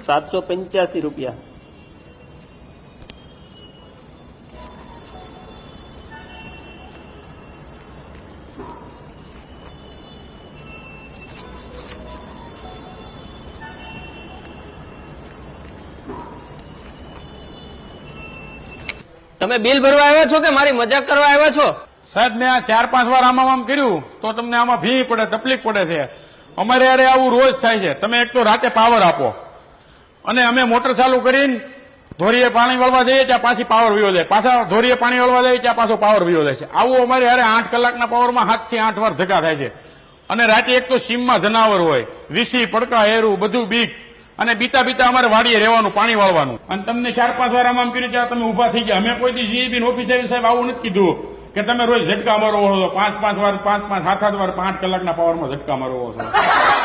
785 રૂપિયા। તમે બિલ ભરવા આવ્યા છો કે મારી મજાક કરવા આવ્યા છો? સાહેબ મેં આ 4-5 વાર આમ કર્યું તો તમને આમાં ફી પડે, તકલીફ પડે છે। અમારે યારે આવું રોજ થાય છે। તમે એક તો રાતે પાવર આપો અને અમે મોટર ચાલુ કરીને ધોરીએ પાણી વળવા જઈએ ત્યાં પાછી પાવર વયો જાય, પાછા ધોરીએ પાણી વળવા જઈએ ત્યાં પાછો પાવર વયો જાય છે। આવું અમારે યારે 8 કલાકના પાવરમાં 7 થી 8 વાર ધક્કા થાય છે। અને રાતે એક તો સીમમાં જનાવર હોય, વીસી પડકા હેરું બધું બીક, અને બીતા બીતા અમારે વાડીએ રહેવાનું, પાણી વાળવાનું। અને તમને 4-5 વાર આમ કર્યું ત્યાં તમે ઉભા થઈ ગયા। અમે કોઈ દી જીબી ઓફિસર સાહેબ આવું નથી કીધું કે તમે રોજ ઝટકા મારો છો, 5-5 વાર 5-5 7-7 વાર 5 કલાકના પાવરમાં ઝટકા મારો છો।